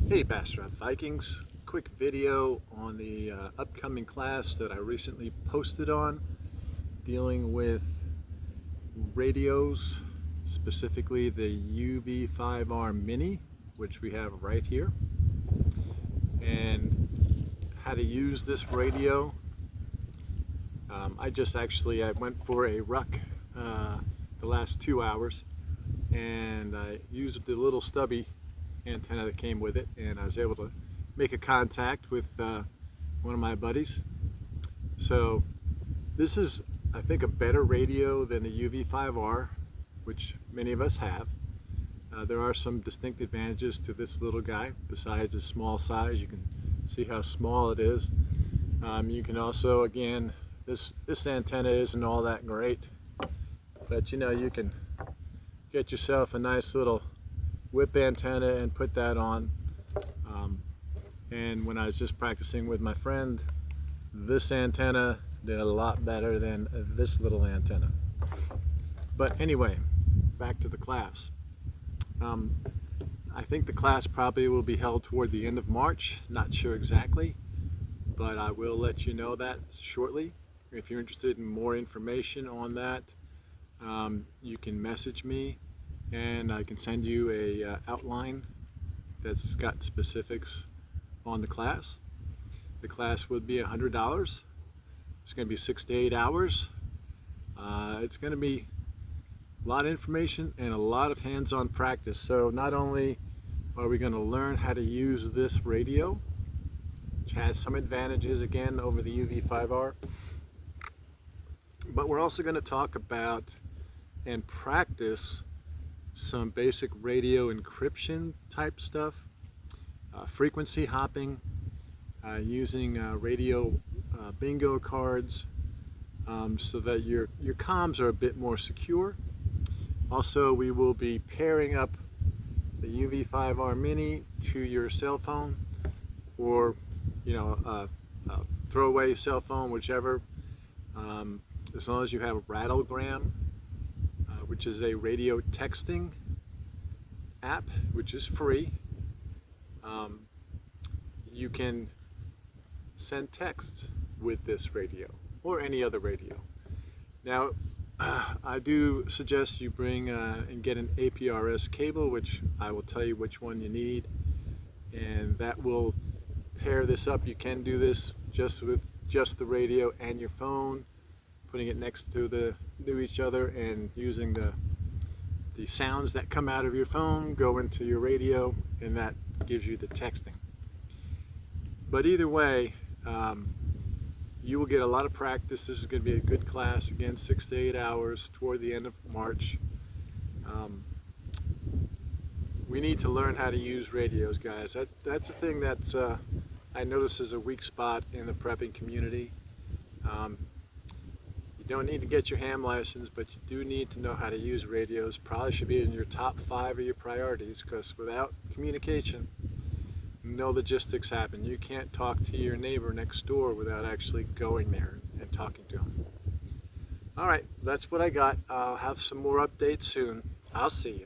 Hey Bastrop Vikings, quick video on the upcoming class that I recently posted on dealing with radios, specifically the UV5R Mini, which we have right here, and how to use this radio. I went for a ruck the last 2 hours, and I used the little stubby antenna that came with it, and I was able to make a contact with one of my buddies. So this is, I think, a better radio than the UV5R, which many of us have. There are some distinct advantages to this little guy besides its small size. You can see how small it is. You can also, again, this antenna isn't all that great, but you can get yourself a nice little whip antenna and put that on. And when I was just practicing with my friend, this antenna did a lot better than this little antenna. But anyway, back to the class. I think the class probably will be held toward the end of March, not sure exactly, but I will let you know that shortly. If you're interested in more information on that, you can message me and I can send you a outline that's got specifics on the class. The class would be $100. It's going to be 6 to 8 hours. It's going to be a lot of information and a lot of hands-on practice. So not only are we going to learn how to use this radio, which has some advantages again over the UV5R, but we're also going to talk about and practice some basic radio encryption type stuff, frequency hopping, using radio bingo cards, so that your comms are a bit more secure. Also, we will be pairing up the UV5R Mini to your cell phone, or a throwaway cell phone, whichever, as long as you have a Rattlegram, which is a radio texting app, which is free. You can send texts with this radio or any other radio. Now, I do suggest you bring and get an APRS cable, which I will tell you which one you need, and that will pair this up. You can do this just with just the radio and your phone, putting it next to each other and using the sounds that come out of your phone go into your radio, and that gives you the texting. But either way, you will get a lot of practice. This is going to be a good class, again, 6 to 8 hours toward the end of March. We need to learn how to use radios, guys. That's a thing that's I notice is a weak spot in the prepping community. You don't need to get your ham license, but you do need to know how to use radios. Probably should be in your top 5 of your priorities, because without communication, no logistics happen. You can't talk to your neighbor next door without actually going there and talking to him. All right, that's what I got. I'll have some more updates soon. I'll see you.